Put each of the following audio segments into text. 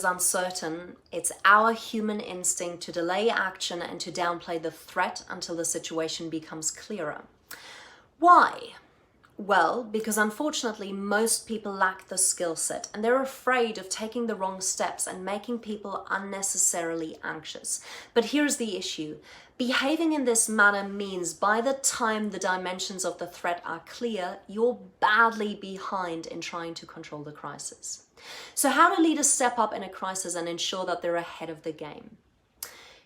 uncertain, it's our human instinct to delay action and to downplay the threat until the situation becomes clearer. Why? Well, because unfortunately most people lack the skill set and they're afraid of taking the wrong steps and making people unnecessarily anxious. But here's the issue. Behaving in this manner means by the time the dimensions of the threat are clear, you're badly behind in trying to control the crisis. So how do leaders step up in a crisis and ensure that they're ahead of the game?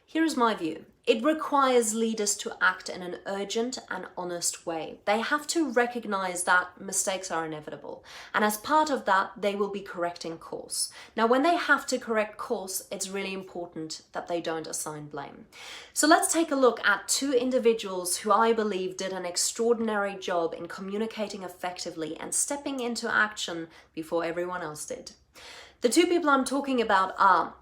Here's my view. It requires leaders to act in an urgent and honest way. They have to recognize that mistakes are inevitable. And as part of that, they will be correcting course. Now, when they have to correct course, it's really important that they don't assign blame. So let's take a look at two individuals who I believe did an extraordinary job in communicating effectively and stepping into action before everyone else did. The two people I'm talking about are,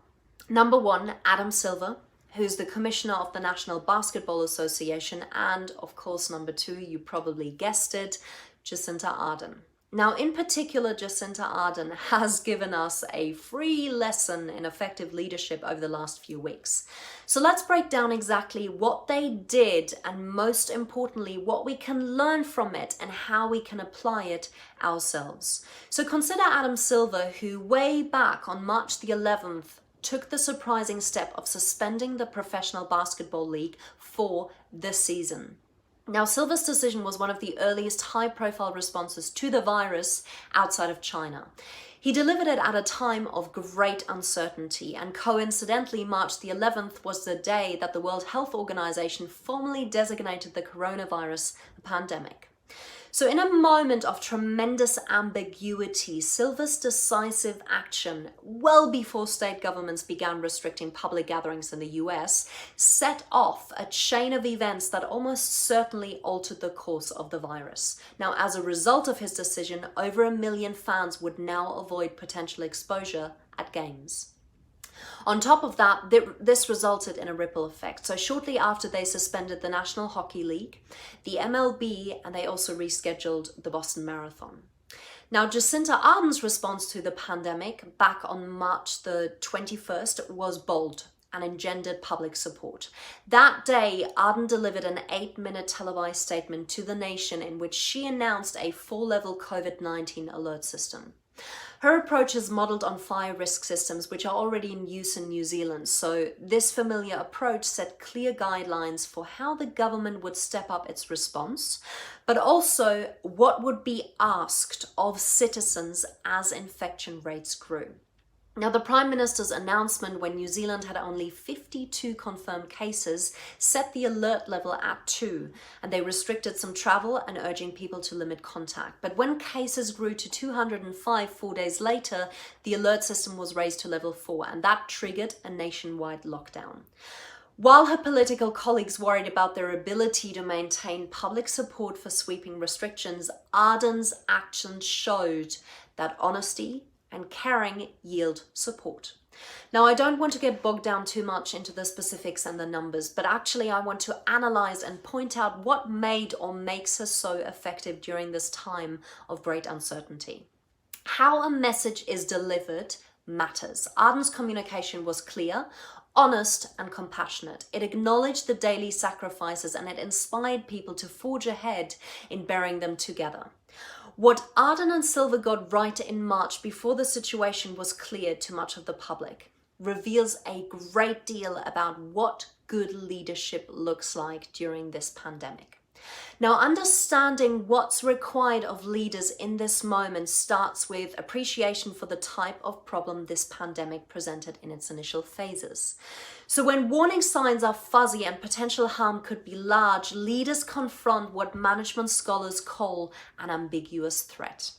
number one, Adam Silver, who's the commissioner of the National Basketball Association, and of course, number two, you probably guessed it, Jacinda Ardern. Now, in particular, Jacinda Ardern has given us a free lesson in effective leadership over the last few weeks. So let's break down exactly what they did and most importantly, what we can learn from it and how we can apply it ourselves. So consider Adam Silver, who way back on March the 11th, took the surprising step of suspending the Professional Basketball League for this season. Now, Silver's decision was one of the earliest high-profile responses to the virus outside of China. He delivered it at a time of great uncertainty, and coincidentally, March the 11th was the day that the World Health Organization formally designated the coronavirus a pandemic. So in a moment of tremendous ambiguity, Silver's decisive action, well before state governments began restricting public gatherings in the US, set off a chain of events that almost certainly altered the course of the virus. Now, as a result of his decision, over 1 million fans would now avoid potential exposure at games. On top of that, this resulted in a ripple effect. So shortly after, they suspended the National Hockey League, the MLB, and they also rescheduled the Boston Marathon. Now, Jacinda Ardern's response to the pandemic back on March the 21st was bold and engendered public support. That day, Ardern delivered an 8-minute televised statement to the nation in which she announced a 4-level COVID-19 alert system. Her approach is modeled on fire risk systems, which are already in use in New Zealand. So this familiar approach set clear guidelines for how the government would step up its response, but also what would be asked of citizens as infection rates grew. Now, the Prime Minister's announcement when New Zealand had only 52 confirmed cases set the alert level at 2, and they restricted some travel and urging people to limit contact. But when cases grew to 205 4 days later, the alert system was raised to level 4, and that triggered a nationwide lockdown. While her political colleagues worried about their ability to maintain public support for sweeping restrictions, Ardern's actions showed that honesty and caring yield support. Now, I don't want to get bogged down too much into the specifics and the numbers, but actually I want to analyze and point out what made or makes her so effective during this time of great uncertainty. How a message is delivered matters. Ardern's communication was clear, honest, and compassionate. It acknowledged the daily sacrifices and it inspired people to forge ahead in bearing them together. What Ardern and Silver got right in March before the situation was clear to much of the public reveals a great deal about what good leadership looks like during this pandemic. Now, understanding what's required of leaders in this moment starts with appreciation for the type of problem this pandemic presented in its initial phases. So when warning signs are fuzzy and potential harm could be large, leaders confront what management scholars call an ambiguous threat.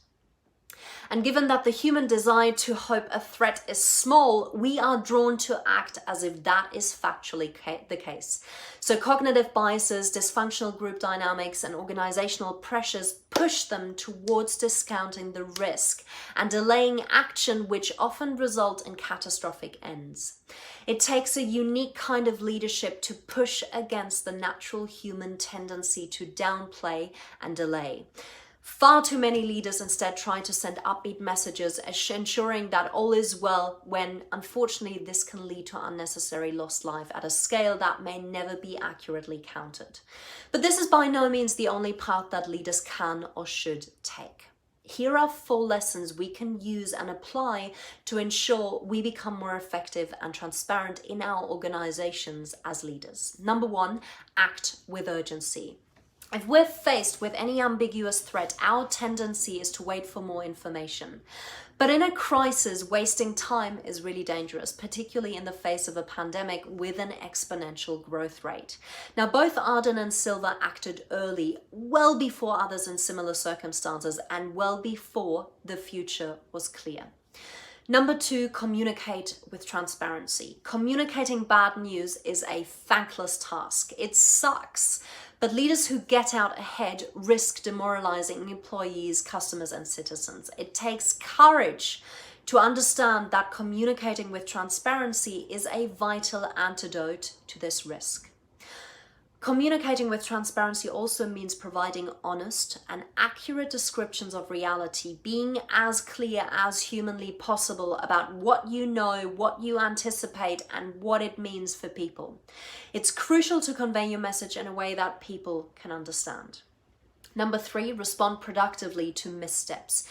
And given that the human desire to hope a threat is small, we are drawn to act as if that is factually the case. So cognitive biases, dysfunctional group dynamics, and organizational pressures push them towards discounting the risk and delaying action, which often result in catastrophic ends. It takes a unique kind of leadership to push against the natural human tendency to downplay and delay. Far too many leaders instead try to send upbeat messages, ensuring that all is well, when unfortunately this can lead to unnecessary lost life at a scale that may never be accurately counted. But this is by no means the only path that leaders can or should take. Here are 4 lessons we can use and apply to ensure we become more effective and transparent in our organizations as leaders. Number 1, act with urgency. If we're faced with any ambiguous threat, our tendency is to wait for more information. But in a crisis, wasting time is really dangerous, particularly in the face of a pandemic with an exponential growth rate. Now, both Arden and Silva acted early, well before others in similar circumstances, and well before the future was clear. Number 2, communicate with transparency. Communicating bad news is a thankless task. It sucks. But leaders who get out ahead risk demoralizing employees, customers, and citizens. It takes courage to understand that communicating with transparency is a vital antidote to this risk. Communicating with transparency also means providing honest and accurate descriptions of reality, being as clear as humanly possible about what you know, what you anticipate, and what it means for people. It's crucial to convey your message in a way that people can understand. Number 3, respond productively to missteps.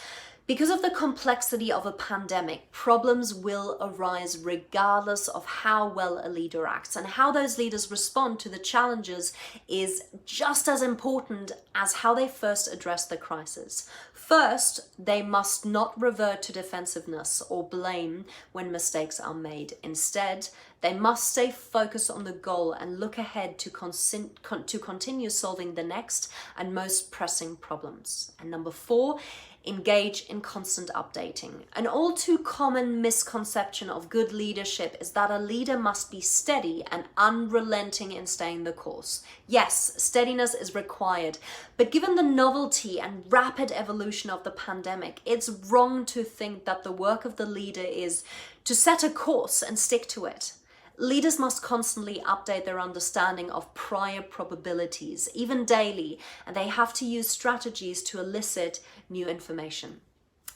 Because of the complexity of a pandemic, problems will arise regardless of how well a leader acts, and how those leaders respond to the challenges is just as important as how they first address the crisis. First, they must not revert to defensiveness or blame when mistakes are made. Instead, they must stay focused on the goal and look ahead to continue solving the next and most pressing problems. And number 4, engage in constant updating. An all too common misconception of good leadership is that a leader must be steady and unrelenting in staying the course. Yes, steadiness is required, but given the novelty and rapid evolution of the pandemic, it's wrong to think that the work of the leader is to set a course and stick to it. Leaders must constantly update their understanding of prior probabilities, even daily, and they have to use strategies to elicit new information.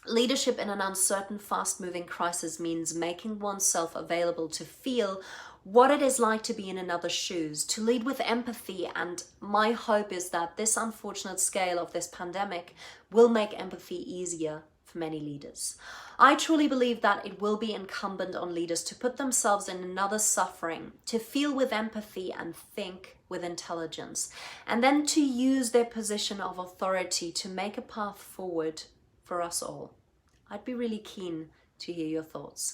Leadership in an uncertain, fast-moving crisis means making oneself available to feel what it is like to be in another's shoes, to lead with empathy, and my hope is that this unfortunate scale of this pandemic will make empathy easier for many leaders. I truly believe that it will be incumbent on leaders to put themselves in another's suffering, to feel with empathy and think with intelligence, and then to use their position of authority to make a path forward for us all. I'd be really keen to hear your thoughts.